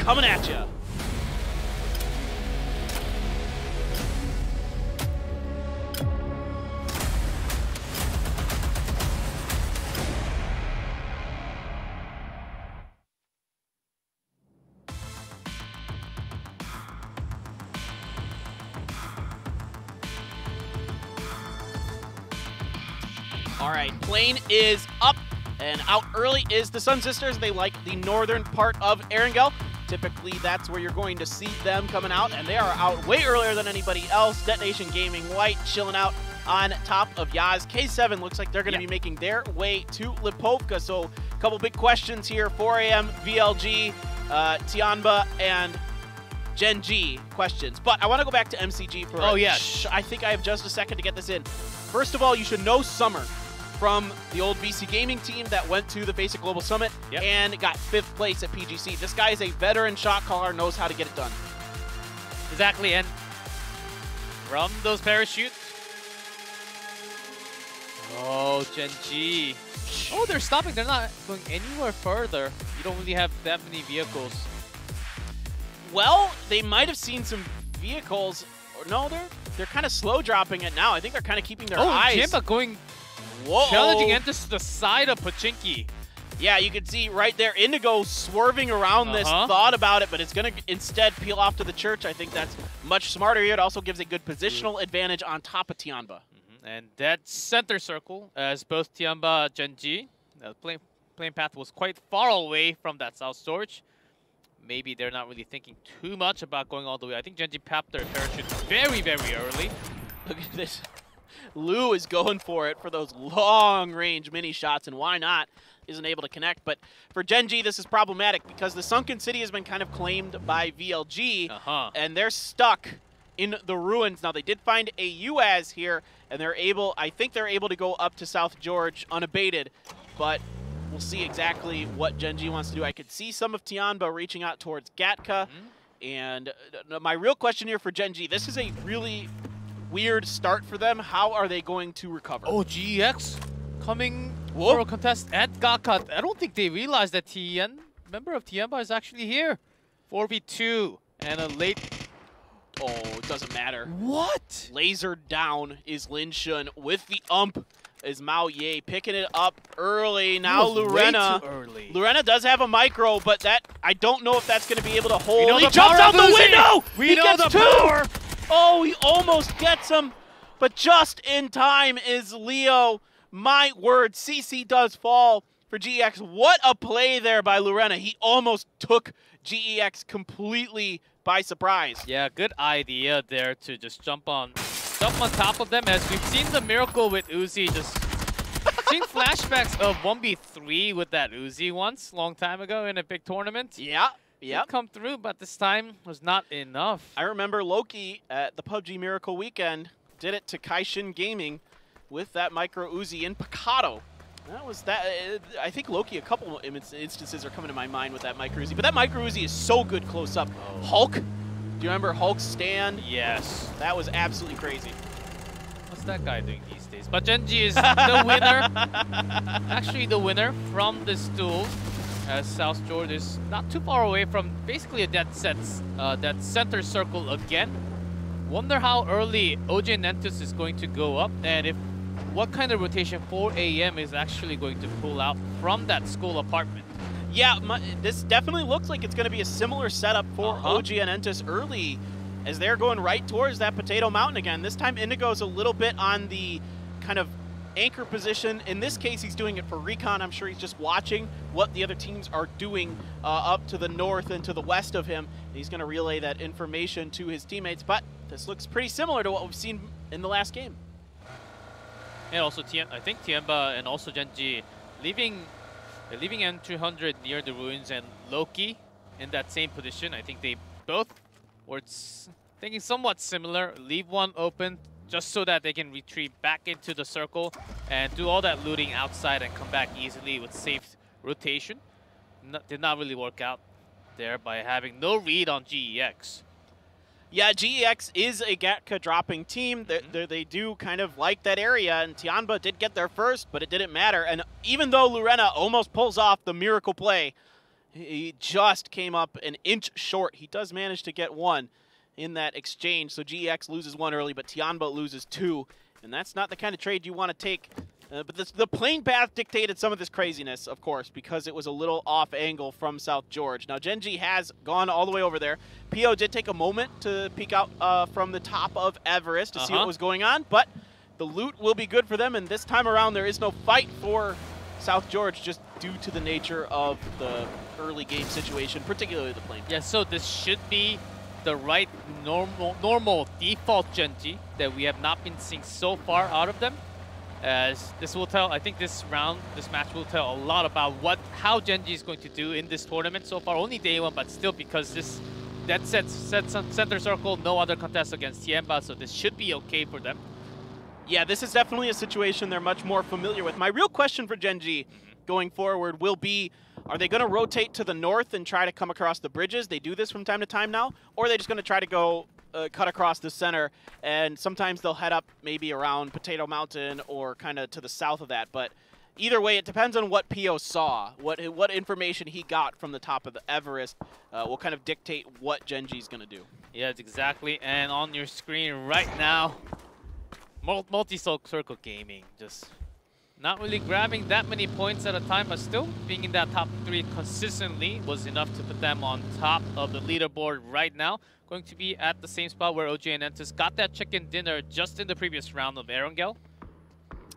coming at you. All right, plane is up, and out early is the Sun Sisters. They like the northern part of Erangel. Typically, that's where you're going to see them coming out, and they are out way earlier than anybody else. Detonation Gaming White chilling out on top of Yaz. K7 looks like they're going to be making their way to Lipovka. So a couple big questions here. 4 AM, VLG, Tianba, and Gen G questions. But I want to go back to MCG for I think I have just a second to get this in. First of all, you should know Summer from the old VC Gaming team that went to the Basic Global Summit and got 5th place at PGC. This guy is a veteran shot caller, knows how to get it done. Exactly, and from those parachutes. Oh, Gen G. Oh, they're stopping. They're not going anywhere further. You don't really have that many vehicles. Well, they might have seen some vehicles. No, they're kind of slow dropping it now. I think they're kind of keeping their eyes. Oh, Tianba going challenging enters to the side of Pachinki. Yeah, you can see right there Indigo swerving around this, thought about it, but it's going to instead peel off to the church. I think that's much smarter here. It also gives a good positional advantage on top of Tianba. And that center circle, as both Tianba and Gen G, the plane path was quite far away from that south storage. Maybe they're not really thinking too much about going all the way. I think Gen G popped their parachute very, very early. Look at this. Lou is going for it for those long-range mini shots, and why not? Isn't able to connect. But for Gen G, this is problematic because the Sunken City has been kind of claimed by VLG, and they're stuck in the ruins. Now, they did find a UAZ here, and they're able, I think they're able to go up to South George unabated, but we'll see exactly what Gen G wants to do. I could see some of Tianba reaching out towards Gatka, and my real question here for Gen G, this is a really weird start for them. How are they going to recover? Oh, GEX coming for a contest at Gatka. I don't think they realized that member of Tianba is actually here. 4v2 and a late... Oh, it doesn't matter. What? Laser down is Lin Shun with the ump. Is Mao Ye picking it up early. Now Lorena. Lorena does have a micro, but that I don't know if that's going to be able to hold. He jumps out the window! He gets 2! Oh, he almost gets him, but just in time is Leo. My word, CC does fall for GEX. What a play there by Lorena. He almost took GEX completely by surprise. Yeah, good idea there to just jump on top of them, as we've seen the miracle with Uzi. Just seen flashbacks of 1v3 with that Uzi once, long time ago in a big tournament. Yeah. Come through, but this time was not enough. I remember Loki at the PUBG Miracle Weekend did it to Kaishin Gaming with that micro Uzi in Picado. That was that. I think Loki, a couple instances are coming to my mind with that micro Uzi, but that micro Uzi is so good close up. Hulk, do you remember Hulk's stand? Yes. That was absolutely crazy. What's that guy doing these days? But Gen G is the winner. Actually, the winner from this duel, as South George is not too far away from basically a dead that center circle again. Wonder how early OJ Nentus is going to go up, and if what kind of rotation 4 AM is actually going to pull out from that school apartment. Yeah, this definitely looks like it's going to be a similar setup for OG and Entus early, as they're going right towards that Potato Mountain again. This time Indigo's a little bit on the kind of anchor position. In this case, he's doing it for recon. I'm sure he's just watching what the other teams are doing up to the north and to the west of him. He's going to relay that information to his teammates, but this looks pretty similar to what we've seen in the last game. And also, I think Tianba and also Gen G leaving M200 near the ruins, and Loki in that same position. I think they both were thinking somewhat similar. Leave one open just so that they can retreat back into the circle and do all that looting outside and come back easily with safe rotation. Did not really work out there by having no read on GEX. Yeah, GEX is a Gatka dropping team. They do kind of like that area, and Tianba did get there first, but it didn't matter. And even though Lorena almost pulls off the miracle play, He just came up an inch short. He does manage to get one in that exchange. So GEX loses one early, but Tianba loses two. And that's not the kind of trade you want to take. But the plane path dictated some of this craziness, of course, because it was a little off angle from South George. Now, Gen G has gone all the way over there. PO did take a moment to peek out from the top of Everest to see what was going on, but the loot will be good for them, and this time around there is no fight for South George just due to the nature of the early game situation, particularly the plane path. Yeah, so this should be the right normal default Gen G that we have not been seeing so far out of them. As this will tell, I think this match will tell a lot about how Gen G is going to do in this tournament so far. Only day one, but still, because that sets center circle, no other contest against Tianba, so this should be okay for them. Yeah, this is definitely a situation they're much more familiar with. My real question for Gen G going forward will be, are they going to rotate to the north and try to come across the bridges? They do this from time to time now, or are they just going to try to go cut across the center, and sometimes they'll head up maybe around Potato Mountain or kind of to the south of that. But either way, it depends on what PO saw, what information he got from the top of the Everest will kind of dictate what Gen G's going to do. Yes, exactly. And on your screen right now, multi-circle gaming, just not really grabbing that many points at a time, but still being in that top 3 consistently was enough to put them on top of the leaderboard right now. Going to be at the same spot where OJ and Entus got that chicken dinner just in the previous round of Erangel.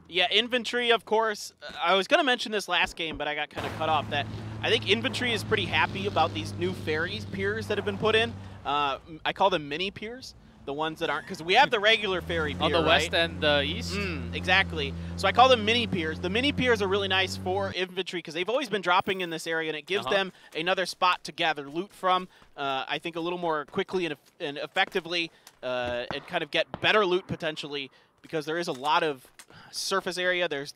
Yeah, Infantry, of course. I was going to mention this last game, but I got kind of cut off. That I think Infantry is pretty happy about these new ferries piers that have been put in. I call them mini piers. The ones that aren't, because we have the regular ferry pier, on the right? west and the east. Exactly. So I call them mini piers. The mini piers are really nice for infantry because they've always been dropping in this area, and it gives them another spot to gather loot from. I think a little more quickly and effectively, and kind of get better loot potentially, because there is a lot of surface area. There's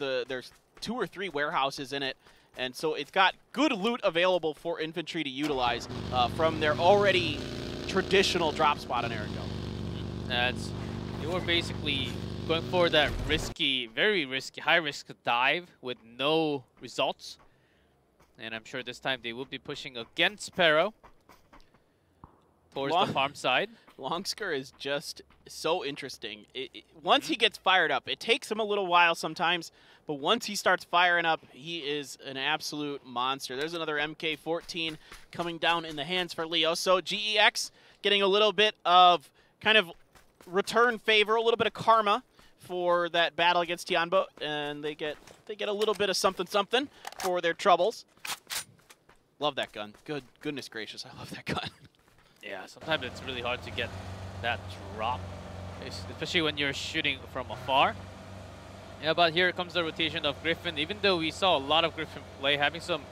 2 or 3 warehouses in it. And so it's got good loot available for infantry to utilize from their already traditional drop spot on Erangel. You were basically going for that risky, very risky, high-risk dive with no results. And I'm sure this time they will be pushing against Sparrow towards the farm side. Longsker is just so interesting. Once he gets fired up, it takes him a little while sometimes, but once he starts firing up, he is an absolute monster. There's another MK14 coming down in the hands for Leo. So GEX getting a little bit of kind of return favor, a little bit of karma for that battle against Tianba, and they get a little bit of something for their troubles. Love that gun. Goodness gracious, I love that gun. Yeah, sometimes it's really hard to get that drop, especially when you're shooting from afar. Yeah, but here comes the rotation of Griffin. Even though we saw a lot of Griffin play, having some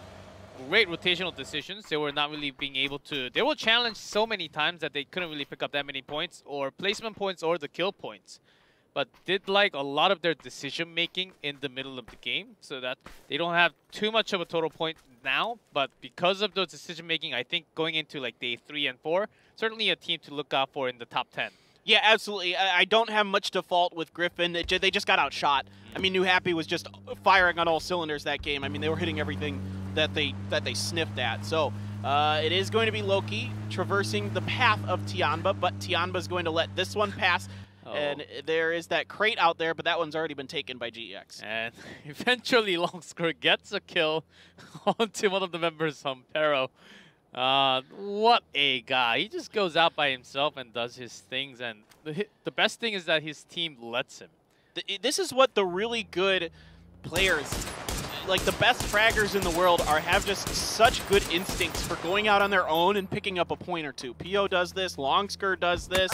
great rotational decisions, they were not really being able to. They were challenged so many times that they couldn't really pick up that many points, or placement points, or the kill points. But did like a lot of their decision making in the middle of the game, so that they don't have too much of a total point now. But because of those decision making, I think going into like day 3 and 4, certainly a team to look out for in the top 10. Yeah, absolutely. I don't have much to fault with Griffin. They just got outshot. I mean, New Happy was just firing on all cylinders that game. I mean, they were hitting everything that they sniffed at. So it is going to be Loki traversing the path of Tianba, but Tianba's going to let this one pass. And there is that crate out there, but that one's already been taken by GEX. And eventually Longsker gets a kill onto one of the members from Pero. What a guy. He just goes out by himself and does his things, and the best thing is that his team lets him. This is what the really good players, like the best fraggers in the world, have just such good instincts for going out on their own and picking up a point or two. PO does this, Longsker does this.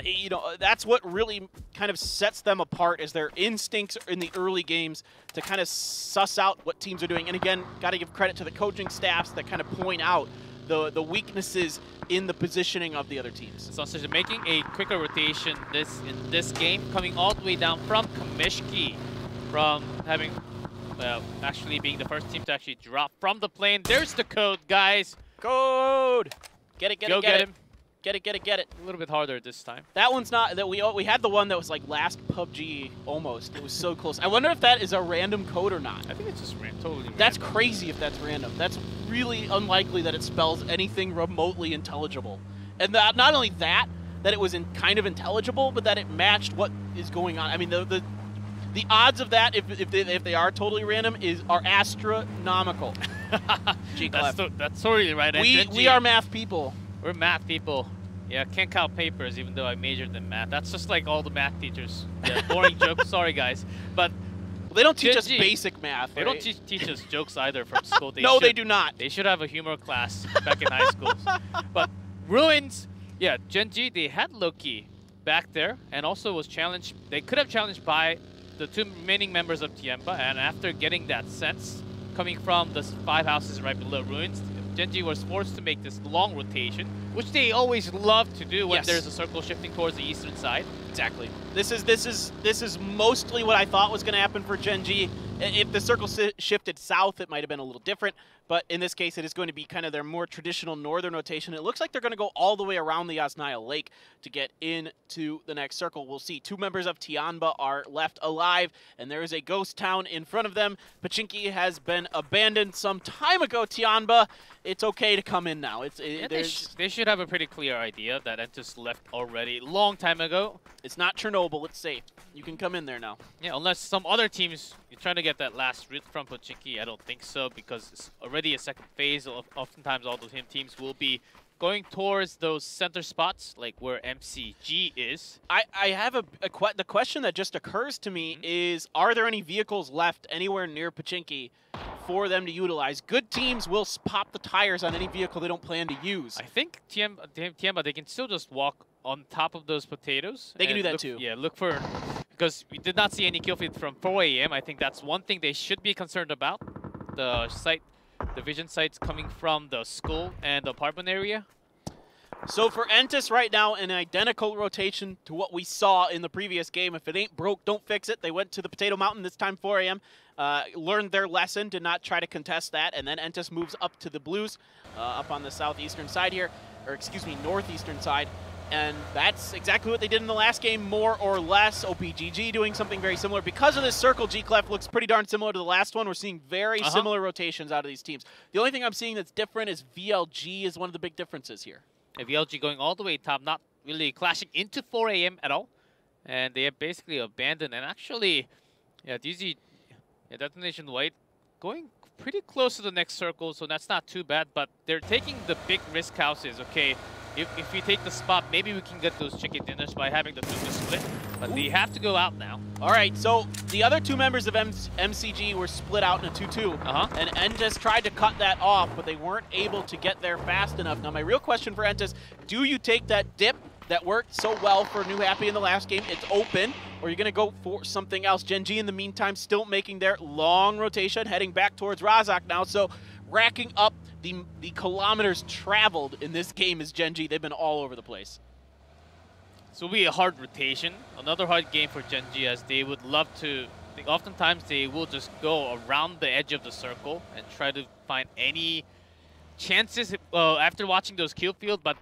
You know, that's what really kind of sets them apart, is their instincts in the early games to kind of suss out what teams are doing. And again, got to give credit to the coaching staffs that kind of point out the weaknesses in the positioning of the other teams. So making a quicker rotation in this game, coming all the way down from Kamishki, from having, well, actually being the first team to actually drop from the plane. There's the code, guys. Code! Get it, get it, get it. Get it, get it, get it. A little bit harder this time. That one's not, that we had the one that was like last PUBG almost. It was so close. I wonder if that is a random code or not. I think it's just totally random. That's crazy if that's random. That's really unlikely that it spells anything remotely intelligible. And not only that it was kind of intelligible, but that it matched what is going on. I mean, the odds of that, if they are totally random, are astronomical. That's totally right. We are math people. We're math people. Yeah, can't count papers even though I majored in math. That's just like all the math teachers. Yeah, boring joke. Sorry, guys. But they don't teach us basic math. They don't teach us jokes either from school. They do not. They should have a humor class back in high school. But Ruins, yeah, Gen G, they had Loki back there and also was challenged. They could have challenged by the 2 remaining members of Tiemba, and after getting that sense coming from the 5 houses right below Ruins, Gen G was forced to make this long rotation, which they always love to do when there's a circle shifting towards the eastern side. Exactly. This is mostly what I thought was going to happen for Gen G. If the circle shifted south, it might have been a little different, but in this case, it is going to be kind of their more traditional northern rotation. It looks like they're going to go all the way around the Yasnaya Lake to get into the next circle. We'll see 2 members of Tianba are left alive, and there is a ghost town in front of them. Pachinki has been abandoned some time ago, Tianba. It's okay to come in now. They should have a pretty clear idea that Entus left already long time ago. It's not Chernobyl. It's safe. You can come in there now. Yeah, unless some other teams, you're trying to get that last route from Pachinki. I don't think so, because it's already a second phase. Oftentimes, all those teams will be going towards those center spots, like where MCG is. I have the question that just occurs to me is, are there any vehicles left anywhere near Pachinki for them to utilize? Good teams will pop the tires on any vehicle they don't plan to use. I think Tiemba, they can still just walk on top of those potatoes. They can do that too. Yeah, look for, because we did not see any kill feed from 4 AM. I think that's one thing they should be concerned about. The vision sights coming from the school and the apartment area. So for Entus right now, an identical rotation to what we saw in the previous game. If it ain't broke, don't fix it. They went to the Potato Mountain this time, 4 AM. Learned their lesson, did not try to contest that, and then Entus moves up to the Blues, up on the southeastern side here, or excuse me, northeastern side. And that's exactly what they did in the last game, more or less. OPGG doing something very similar. Because of this circle, G-Clef looks pretty darn similar to the last one. We're seeing very similar rotations out of these teams. The only thing I'm seeing that's different is VLG is one of the big differences here. Yeah, VLG going all the way top, not really clashing into 4 AM at all. And they have basically abandoned. And actually, yeah, DZ, Detonation White, going pretty close to the next circle, so that's not too bad. But they're taking the big risk houses, okay? If we take the spot, maybe we can get those chicken dinners by having the 2 split. But they have to go out now. All right, so the other 2 members of MCG were split out in a 2-2. And Entus tried to cut that off, but they weren't able to get there fast enough. Now, my real question for Entus, do you take that dip that worked so well for New Happy in the last game? It's open, or you're going to go for something else? Gen G, in the meantime, still making their long rotation, heading back towards Razak now. So racking up the kilometers traveled in this game is Gen G. They've been all over the place. So it'll be a hard rotation. Another hard game for Gen G, as they would love to. I think oftentimes they will just go around the edge of the circle and try to find any chances after watching those kill field, but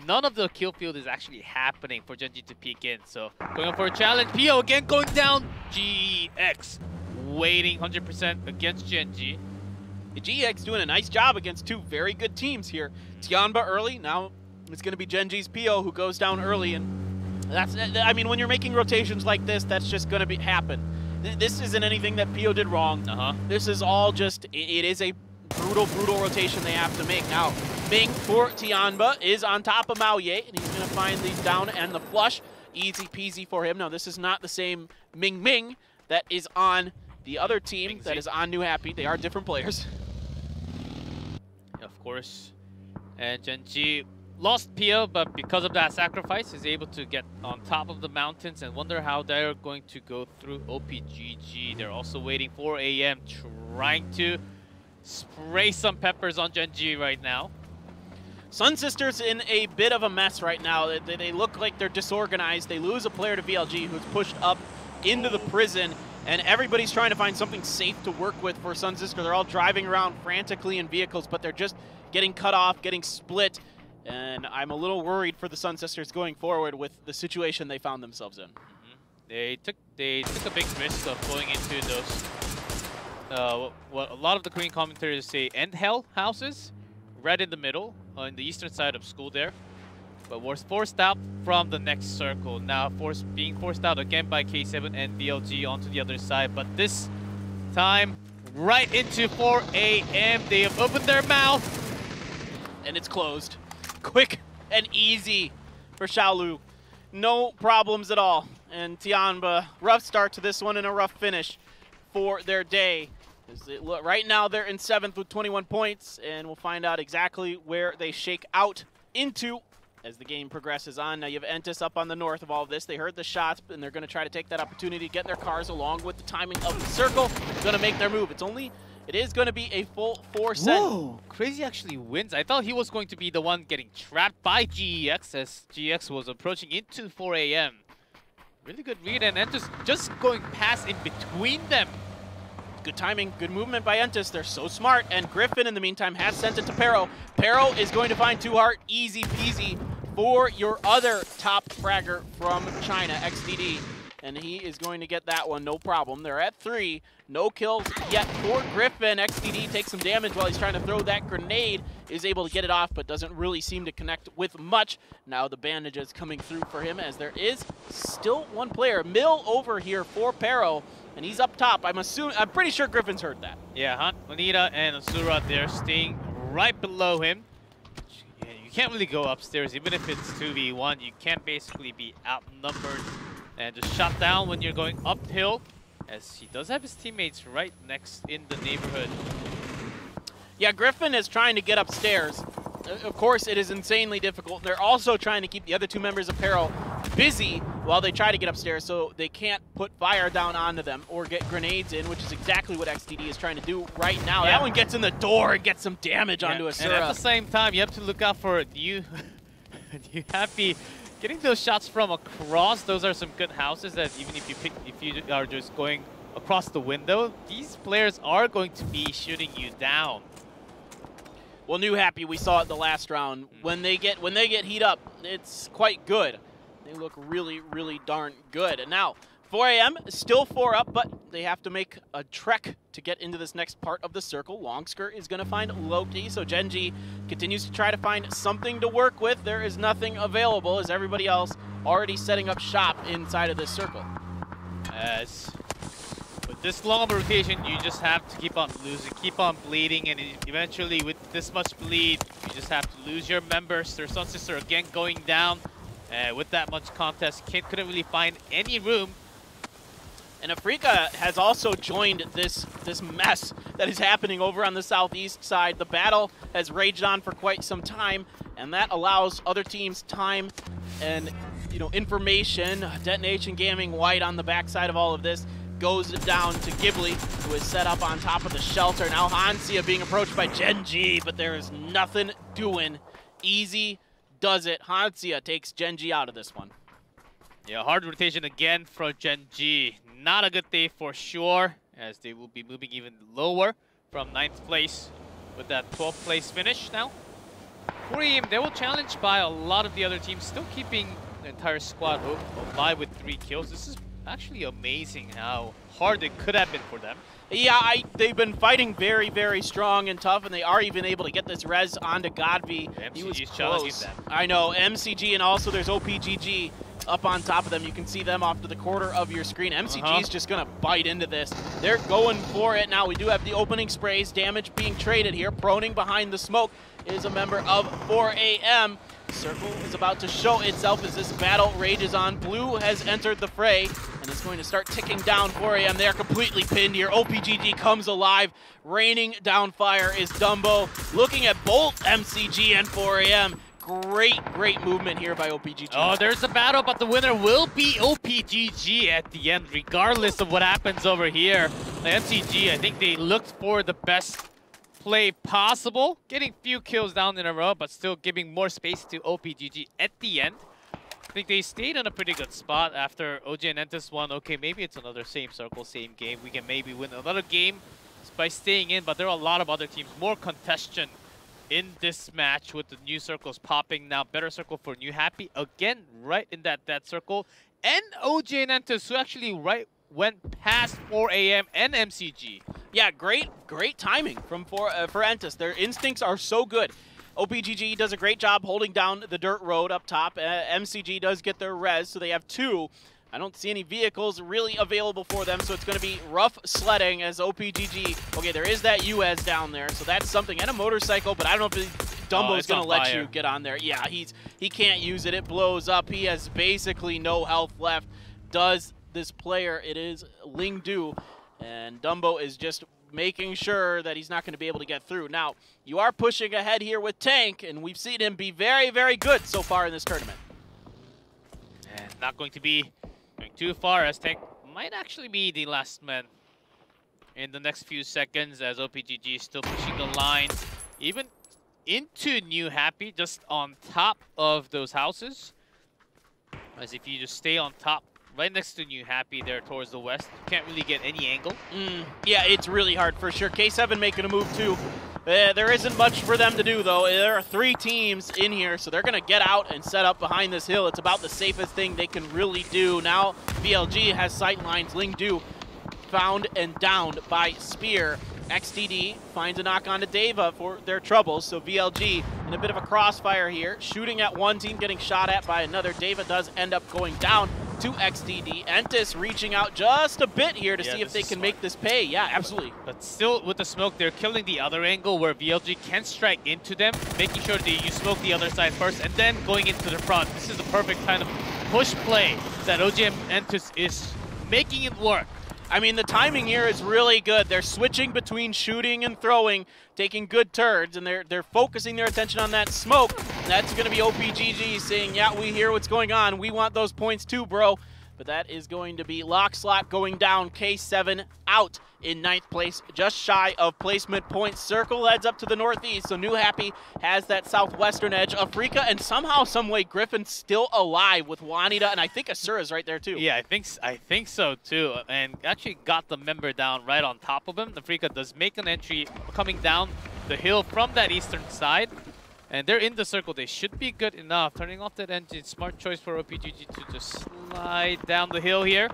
none of the kill field is actually happening for Gen G to peek in. So going up for a challenge. PO again going down. GX waiting 100% against Gen G. GX doing a nice job against 2 very good teams here. Tianba early, now it's going to be Gen G's PO who goes down early, and that's, I mean, when you're making rotations like this, that's just going to happen. This isn't anything that PO did wrong. This is all just, it is a brutal rotation they have to make. Now, Ming for Tianba is on top of Mao Ye, and he's going to find these down and the flush. Easy peasy for him. Now, this is not the same Ming that is on the other team that is on New Happy. They are different players. Of course. And Gen G lost PO, but because of that sacrifice, is able to get on top of the mountains, and wonder how they're going to go through OPGG. They're also waiting for AM, trying to spray some peppers on Gen G right now. Sun Sisters in a bit of a mess right now. They look like they're disorganized. They lose a player to VLG who's pushed up into the prison, and everybody's trying to find something safe to work with for Sun Sister. They're all driving around frantically in vehicles, but they're just getting cut off, getting split, And I'm a little worried for the Sun Sisters going forward with the situation they found themselves in. They took a big risk of going into those what a lot of the Korean commentators say end hell houses, right in the middle on the eastern side of school there. But was forced out from the next circle. Now being forced out again by K7 and BLG onto the other side. But this time, right into 4 a.m. They have opened their mouth. And it's closed. Quick and easy for Xiaolu. No problems at all. And Tianba, rough start to this one and a rough finish for their day. Right now they're in 7th with 21 points, and we'll find out exactly where they shake out into as the game progresses on. Now you have Entis up on the north of all of this. They heard the shots, and they're going to try to take that opportunity to get their cars along with the timing of the circle. Going to make their move. It is going to be a full 4 set. Whoa! Crazy actually wins. I thought he was going to be the one getting trapped by GEX as GEX was approaching into 4 a.m. Really good read, and Entis just going past in between them. Good timing, good movement by Entis. They're so smart. And Griffin, in the meantime, has sent it to Pero. Pero is going to find 2 heart, easy peasy for your other top fragger from China, XDD. And he is going to get that one, no problem. They're at 3. No kills yet for Griffin. XDD takes some damage while he's trying to throw that grenade. Is able to get it off, but doesn't really seem to connect with much. Now the bandages coming through for him as there is still one player. Mill over here for Pero, and he's up top. I'm pretty sure Griffin's heard that. Yeah, Hunt, Onita, and Asura, they're staying right below him. You can't really go upstairs, even if it's 2v1. You can't basically be outnumbered and just shot down when you're going uphill, as he does have his teammates right next in the neighborhood. Yeah, Griffin is trying to get upstairs. Of course, it is insanely difficult. They're also trying to keep the other 2 members of Pero busy while they try to get upstairs, so they can't put fire down onto them or get grenades in, which is exactly what XDD is trying to do right now. Yeah. That one gets in the door and gets some damage onto Asura. And at the same time, you have to look out for you happy. Getting those shots from across, those are some good houses that even if you are just going across the window, these players are going to be shooting you down. Well, New Happy, we saw it the last round. When they get heat up, it's quite good. They look really, really darn good. And now, 4 a.m. still 4 up, but they have to make a trek to get into this next part of the circle. Longskirt is going to find Loki, so Genji continues to try to find something to work with. There is nothing available as everybody else already setting up shop inside of this circle. As with this long of a rotation, you just have to keep on losing, keep on bleeding, and eventually with this much bleed, you just have to lose your members. Their Sun Sister again going down. With that much contest, Kid couldn't really find any room. And Afreeca has also joined this mess that is happening over on the southeast side. The battle has raged on for quite some time, and that allows other teams time and information. Detonation Gaming White on the backside of all of this goes down to Ghibli, who is set up on top of the shelter. Now Hansia being approached by Genji, but there is nothing doing. Easy does it. Hansia takes Genji out of this one. Yeah, hard rotation again for Genji. Not a good day for sure, as they will be moving even lower from 9th place with that 12th place finish now. For him, they were challenged by a lot of the other teams, still keeping the entire squad alive with 3 kills. This is actually amazing how hard it could have been for them. Yeah, they've been fighting very, very strong and tough, and they are even able to get this res onto Godby. MCG's he was challenging close. them. I know, MCG, and also there's OPGG up on top of them. You can see them off to the corner of your screen. MCG is just going to bite into this. They're going for it now. We do have the opening sprays. Damage being traded here. Proning behind the smoke is a member of 4 a.m. Circle is about to show itself as this battle rages on. Blue has entered the fray and is going to start ticking down 4 a.m. They are completely pinned here. OPGG comes alive. Raining down fire is Dumbo. Looking at both MCG and 4 a.m. Great movement here by OPGG. Oh, there's a battle, but the winner will be OPGG at the end, regardless of what happens over here. The MCG, I think they looked for the best play possible, getting few kills down in a row, but still giving more space to OPGG at the end. I think they stayed in a pretty good spot after OG and Entis won. Okay, maybe it's another same circle, same game. We can maybe win another game by staying in, but there are a lot of other teams, more contention in this match with the new circles popping now. Better circle for New Happy. Again, right in that circle. And OG and Entus, who actually went past 4 AM and MCG. Yeah, great timing from for Entus. Their instincts are so good. OPGG does a great job holding down the dirt road up top. MCG does get their res, so they have 2. I don't see any vehicles really available for them, so it's going to be rough sledding as OPGG. Okay, there is that UAZ down there, so that's something. And a motorcycle, but I don't know if Dumbo's going to let you get on there. Yeah, he can't use it. It blows up. He has basically no health left. Does this player. It is Lingdu, and Dumbo is just making sure that he's not going to be able to get through. Now, you are pushing ahead here with Tank, and we've seen him be very, very good so far in this tournament. And not going to be going too far, as Tank might actually be the last man in the next few seconds, as OPGG is still pushing the line, even into New Happy, just on top of those houses. As if you just stay on top, right next to New Happy there towards the west, you can't really get any angle. Yeah, it's really hard for sure. K7 making a move too. There isn't much for them to do though. There are 3 teams in here, so they're going to get out and set up behind this hill. It's about the safest thing they can really do. Now VLG has sight lines. Lingdu found and downed by Spear. XDD finds a knock onto Deva for their troubles, so VLG in a bit of a crossfire here, shooting at one team, getting shot at by another. Deva does end up going down to XDD. Entus reaching out just a bit here to see if they can make this pay. Yeah, absolutely. But still, with the smoke, they're killing the other angle where VLG can strike into them, making sure that you smoke the other side first, and then going into the front. This is the perfect kind of push play that OGM Entus is making it work. I mean, the timing here is really good. They're switching between shooting and throwing, taking good turns, and they're focusing their attention on that smoke. That's going to be OPGG saying, yeah, we hear what's going on. We want those points too, bro. But that is going to be Lock Slot going down. K7 out in 9th place, just shy of placement points. Circle heads up to the northeast, so New Happy has that southwestern edge. Afreeca, and somehow, someway, Griffin's still alive with Juanita, and I think Asura's right there too. Yeah, I think so too, and actually got the member down right on top of him. Afreeca does make an entry coming down the hill from that eastern side. And they're in the circle. They should be good enough. Turning off that engine, smart choice for OPGG to just slide down the hill here.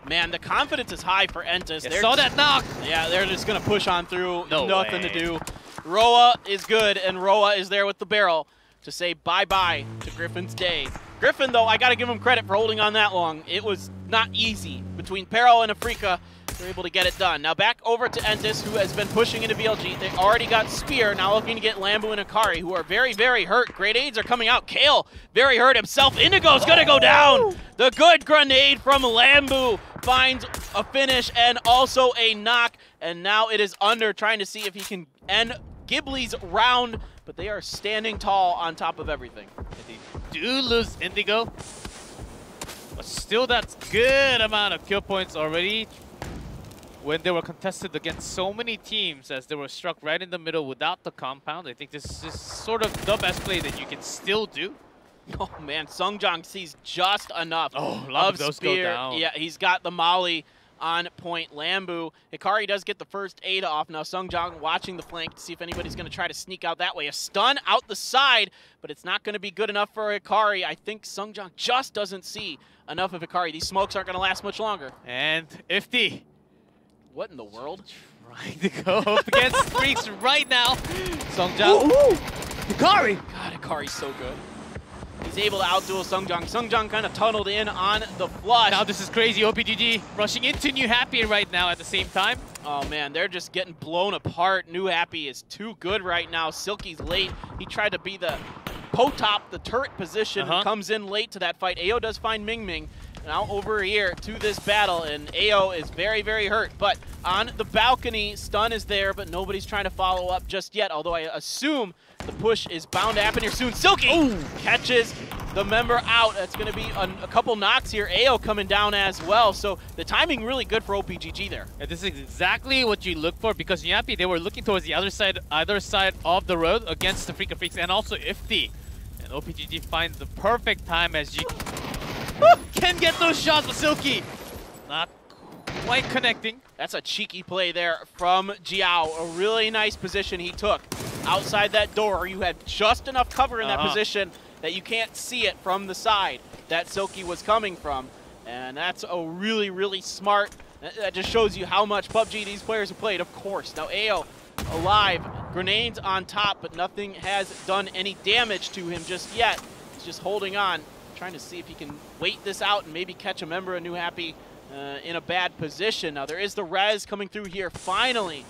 Man, the confidence is high for Entus. Yeah, saw that knock. Yeah, they're just going to push on through. Nothing to do. Roa is good, and Roa is there with the barrel to say bye-bye to Griffin's day. Griffin, though, I got to give him credit for holding on that long. It was not easy. Between Peril and Afreeca, they're able to get it done. Now back over to Entus, who has been pushing into VLG. They already got Spear, now looking to get Lambu and Akari, who are very, very hurt. Great aids are coming out. Kale, very hurt himself. Indigo's gonna go down. The good grenade from Lambu finds a finish and also a knock. And now it is Under trying to see if he can end Ghibli's round, but they are standing tall on top of everything. They do lose Indigo, but still that's good amount of kill points already. When they were contested against so many teams, as they were struck right in the middle without the compound. I think this is sort of the best play that you can still do. Oh man, Sungjang sees just enough a lot of those Spear. go down. Yeah, he's got the molly on point. Lambu. Hikari does get the first aid off. Now Sungjang watching the flank to see if anybody's going to try to sneak out that way. A stun out the side, but it's not going to be good enough for Hikari. I think Sungjang just doesn't see enough of Hikari. These smokes aren't going to last much longer. And Ifty. What in the world? Trying to go up against Freecs right now. Sungjang. Hikari! God, Hikari's so good. He's able to outduel Sungjang. Sungjang kind of tunneled in on the flush. Now this is crazy. OPGG rushing into New Happy right now at the same time. Oh man, they're just getting blown apart. New Happy is too good right now. Silky's late. He tried to be the po-top, the turret position, comes in late to that fight. AO does find Ming Ming. Now over here to this battle, and AO is very, very hurt. But on the balcony, stun is there, but nobody's trying to follow up just yet, although I assume the push is bound to happen here soon. Silky catches the member out. That's going to be a couple knocks here. AO coming down as well, so the timing really good for OPGG there. And this is exactly what you look for, because Yappy, they were looking towards the other side of the road against the Freecs and also Ifty. And OPGG finds the perfect time as you can get those shots with Silky. Not quite connecting. That's a cheeky play there from Jiao. A really nice position he took. outside that door. You had just enough cover in that position that you can't see it from the side that Silky was coming from. And that's a really, really smart. That just shows you how much PUBG these players have played, of course. Now AO alive, grenades on top, but nothing has done any damage to him just yet. He's just holding on, trying to see if he can wait this out and maybe catch a member of New Happy in a bad position. Now there is the res coming through here, finally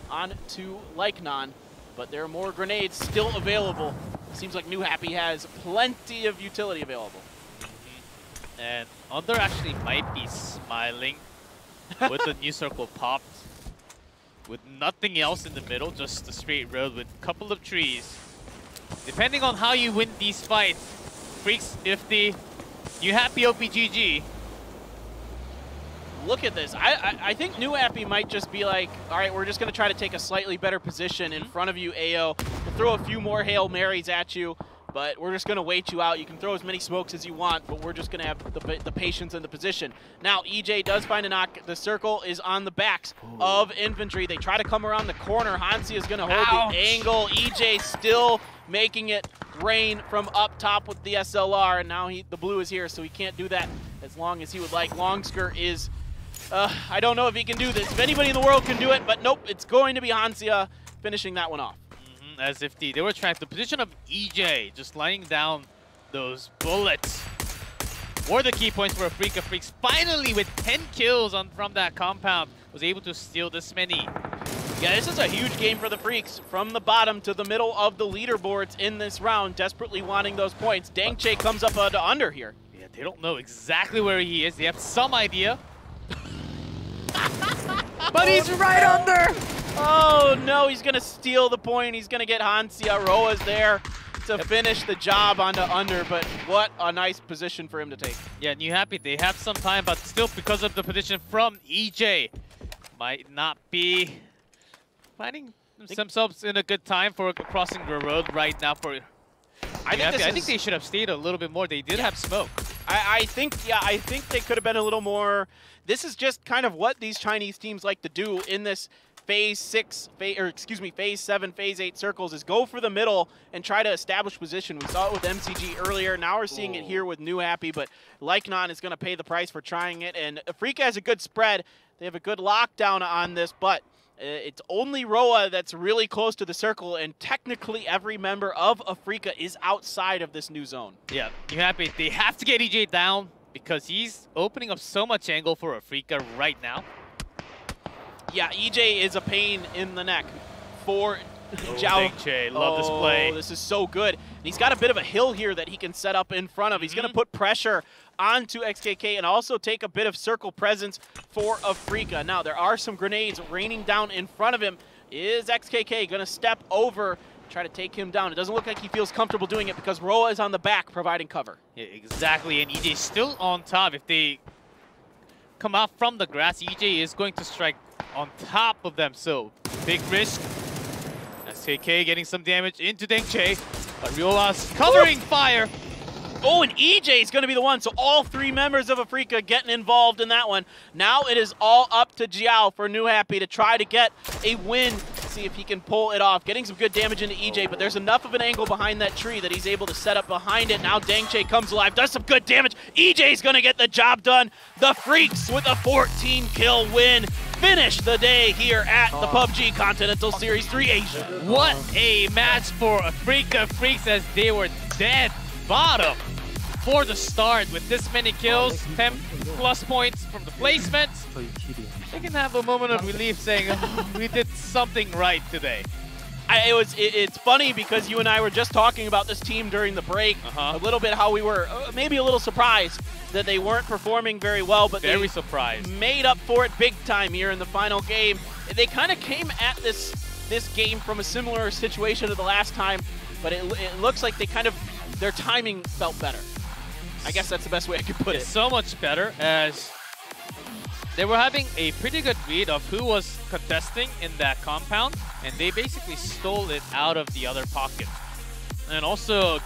on to Lycanon, but there are more grenades still available. Seems like New Happy has plenty of utility available. And Under actually might be smiling with the new circle popped. With nothing else in the middle, just a straight road with a couple of trees. Depending on how you win these fights, Freecs, Nifty, New Happy OPGG. Look at this. I think New Happy might just be like, all right, we're just going to try to take a slightly better position in front of you, AO. We'll throw a few more Hail Marys at you, but we're just going to wait you out. You can throw as many smokes as you want, but we're just going to have the patience and the position. Now, EJ does find a knock. The circle is on the backs of infantry. They try to come around the corner. Hansi is going to hold the angle. EJ still making it rain from up top with the SLR, and now the blue is here, so he can't do that as long as he would like. Longsker is... I don't know if he can do this. If anybody in the world can do it, but nope, it's going to be Hansia finishing that one off. As if they were trying the position of EJ, just lining down those bullets. Were the key points for Afreeca. Freecs finally with 10 kills from that compound was able to steal this many. Yeah, this is a huge game for the Freecs. From the bottom to the middle of the leaderboards in this round, desperately wanting those points. Dangche comes up to Under here. Yeah, they don't know exactly where he is. They have some idea. But he's right under! Oh no, he's gonna steal the point. He's gonna get Hansia. Roa's there to finish the job onto Under, but what a nice position for him to take. Yeah, New Happy, they have some time, but still because of the position from EJ, might not be finding themselves in a good time for crossing the road right now for I think they should have stayed a little bit more. They did have smoke. I think they could have been a little more. This is just kind of what these Chinese teams like to do in this phase 7, phase 8 circles, is go for the middle and try to establish position. We saw it with MCG earlier. Now we're seeing it here with New Happy, but Lycanon is going to pay the price for trying it. And Afreeca has a good spread. They have a good lockdown on this, but it's only Roa that's really close to the circle, and technically every member of Afreeca is outside of this new zone. Yeah, New Happy, they have to get EJ down because he's opening up so much angle for Afreeca right now. Yeah, EJ is a pain in the neck for Zhao. Dangche, love this play. This is so good. And he's got a bit of a hill here that he can set up in front of. He's going to put pressure onto XKK and also take a bit of circle presence for Afreeca. Now, there are some grenades raining down in front of him. Is XKK going to step over, try to take him down? It doesn't look like he feels comfortable doing it because Roa is on the back providing cover. Yeah, exactly, and EJ still on top. If they come out from the grass, EJ is going to strike on top of them, so big risk. SKK getting some damage into Dangche, but Riola's covering fire. Oh, and EJ is going to be the one, so all three members of Afreeca getting involved in that one. Now it is all up to Zhao for New Happy to try to get a win, see if he can pull it off. Getting some good damage into EJ, but there's enough of an angle behind that tree that he's able to set up behind it. Now Dangche comes alive, does some good damage. EJ's going to get the job done. The Freecs with a 14-kill win finish the day here at the PUBG Continental Series 3 Asia. What a match for Afreeca. Freecs as they were dead bottom for the start with this many kills, 10+ points from the placement. They can have a moment of relief saying, oh, we did something right today. It's funny because you and I were just talking about this team during the break, a little bit how we were maybe a little surprised that they weren't performing very well, but very they surprised. Made up for it big time here in the final game. They kind of came at this game from a similar situation to the last time, but it looks like their timing felt better. I guess that's the best way I could put it. So much better, as they were having a pretty good read of who was contesting in that compound, and they basically stole it out of the other pocket. And also,